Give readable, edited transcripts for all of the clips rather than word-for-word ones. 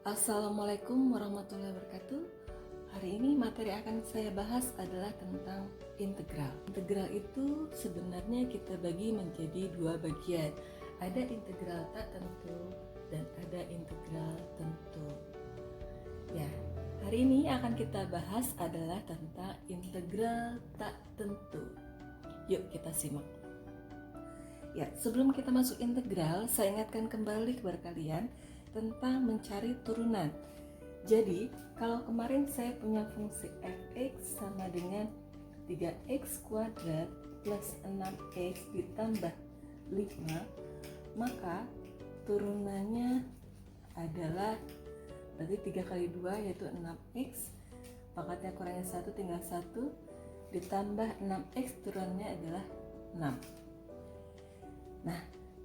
Assalamualaikum warahmatullahi wabarakatuh. Hari ini materi akan saya bahas adalah tentang integral. Integral itu sebenarnya kita bagi menjadi dua bagian. Ada integral tak tentu dan ada integral tentu. Ya, hari ini akan kita bahas adalah tentang integral tak tentu. Yuk kita simak. Ya, sebelum kita masuk integral, saya ingatkan kembali kepada kalian tentang mencari turunan. Jadi, kalau kemarin saya punya fungsi fx sama dengan 3x kuadrat plus 6x ditambah 5, maka turunannya adalah berarti 3 kali 2 yaitu 6x, pangkatnya kurangnya 1 tinggal 1, ditambah 6x turunannya adalah 6. Nah,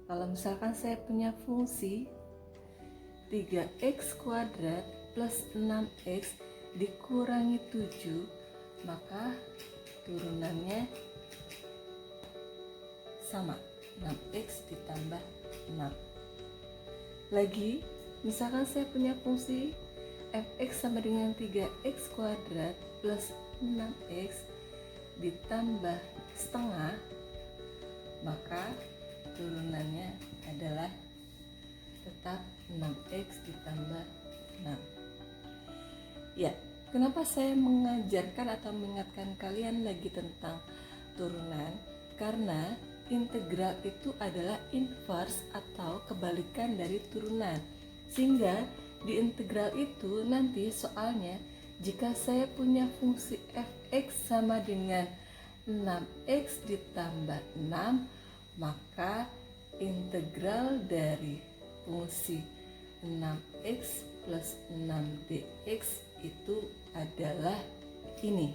kalau misalkan saya punya fungsi 3x kuadrat plus 6x dikurangi 7, maka turunannya sama, 6x ditambah 6. Lagi, misalkan saya punya fungsi fx sama dengan 3x kuadrat plus 6x ditambah setengah, maka turunannya adalah tetap 6x ditambah 6. Ya, kenapa saya mengajarkan atau mengingatkan kalian lagi tentang turunan? Karena integral itu adalah inverse atau kebalikan dari turunan. Sehingga di integral itu nanti soalnya jika saya punya fungsi fx sama dengan 6x ditambah 6, maka integral dari fungsi 6x plus 6dx itu adalah ini.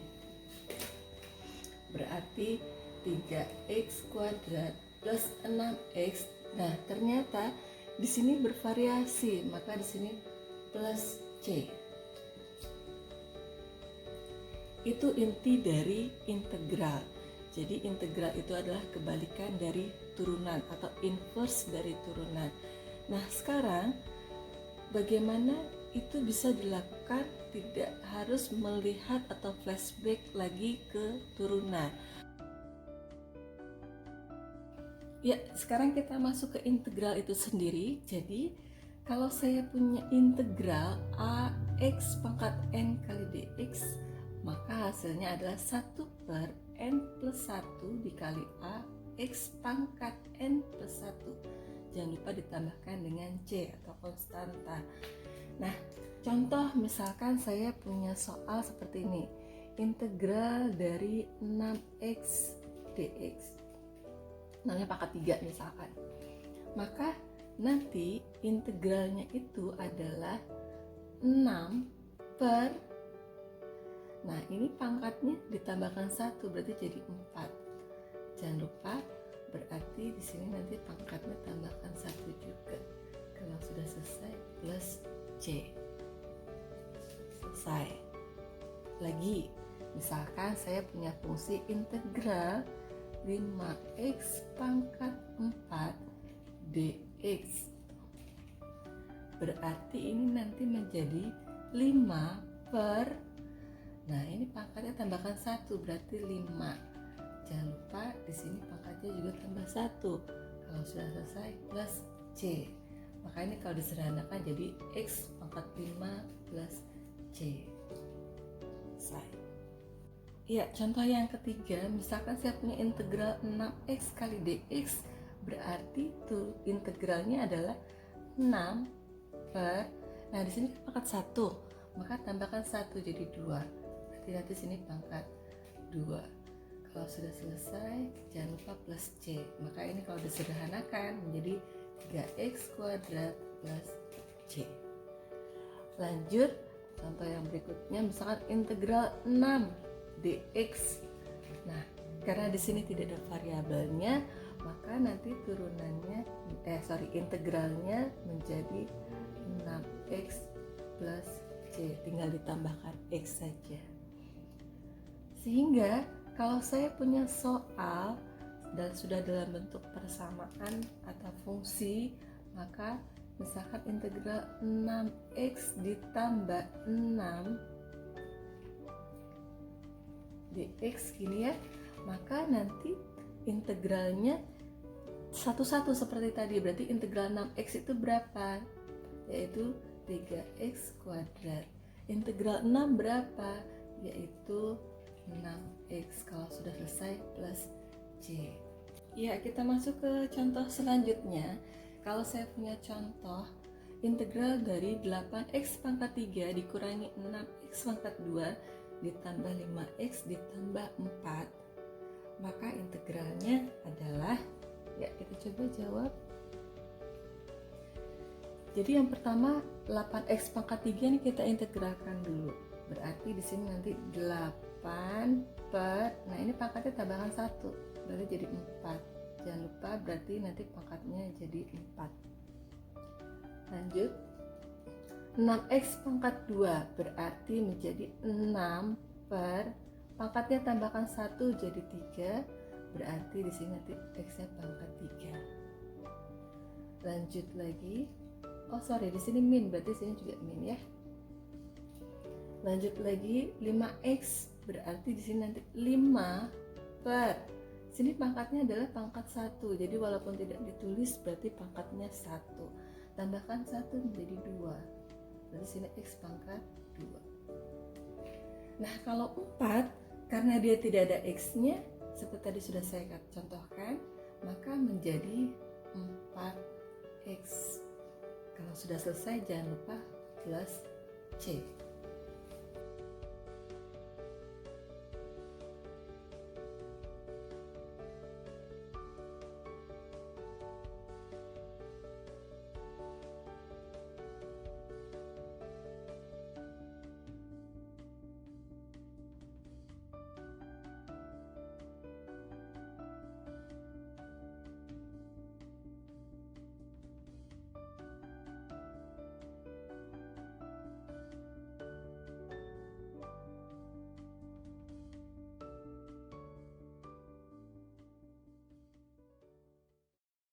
Berarti 3x kuadrat plus 6x. Nah, ternyata di sini bervariasi, maka di sini plus c. Itu inti dari integral. Jadi integral itu adalah kebalikan dari turunan atau inverse dari turunan. Nah, sekarang bagaimana itu bisa dilakukan, tidak harus melihat atau flashback lagi ke turunan. Ya, sekarang kita masuk ke integral itu sendiri. Jadi, kalau saya punya integral ax pangkat n kali dx, maka hasilnya adalah 1 per n plus 1 dikali a x pangkat n plus 1. Jangan lupa ditambahkan dengan c atau konstanta. Nah, contoh misalkan saya punya soal seperti ini. Integral dari 6x dx. Namanya pangkat 3 misalkan. Maka nanti integralnya itu adalah 6 per, nah ini pangkatnya ditambahkan 1 berarti jadi 4. Jangan lupa berarti di sini nanti pangkatnya tambahkan 1 juga. Kalau sudah selesai plus c. Selesai. Lagi, misalkan saya punya fungsi integral 5x pangkat 4 dx. Berarti ini nanti menjadi 5 per, nah ini pangkatnya tambahkan 1 berarti 5. Jangan lupa di sini pangkatnya juga tambah 1. Kalau sudah selesai plus c. Maka ini kalau disederhanakan jadi x pangkat 5 plus c. Selesai. Ya, contoh yang ketiga, misalkan saya punya integral 6x kali dx, berarti tuh integralnya adalah 6 per, nah di sini pangkat 1, maka tambahkan 1 jadi 2. Berarti nanti sini pangkat 2. Kalau sudah selesai, jangan lupa plus c. Maka ini kalau disederhanakan menjadi 3x kuadrat plus c. Lanjut, contoh yang berikutnya, misalkan integral 6 dx. Nah, karena di sini tidak ada variabelnya, maka nanti turunannya, integralnya menjadi 6x plus c. Tinggal ditambahkan x saja. Sehingga kalau saya punya soal dan sudah dalam bentuk persamaan atau fungsi, maka misalkan integral 6x ditambah 6 dx gini ya, maka nanti integralnya satu-satu seperti tadi. Berarti integral 6x itu berapa? Yaitu 3x kuadrat. Integral 6 berapa? Yaitu 6x. Kalau sudah selesai plus c. Ya, kita masuk ke contoh selanjutnya. Kalau saya punya contoh integral dari 8x pangkat 3 dikurangi 6x pangkat 2 ditambah 5x ditambah 4, maka integralnya adalah, ya kita coba jawab. Jadi yang pertama 8x pangkat 3 ini kita integralkan dulu. Berarti di sini nanti 8 per, nah ini pangkatnya tambahkan 1, berarti jadi 4. Jangan lupa berarti nanti pangkatnya jadi 4. Lanjut. 6x pangkat 2 berarti menjadi 6 per, pangkatnya tambahkan 1 jadi 3, berarti di sini nanti x-nya pangkat 3. Lanjut lagi. Oh sorry, di sini min, berarti sini juga min ya. Lanjut lagi, 5x berarti di sini nanti 5 per, sini pangkatnya adalah pangkat 1, jadi walaupun tidak ditulis berarti pangkatnya 1, tambahkan 1 menjadi 2, berarti sini x pangkat 2. Nah kalau 4, karena dia tidak ada x-nya, seperti tadi sudah saya contohkan, maka menjadi 4x. Kalau sudah selesai jangan lupa plus c.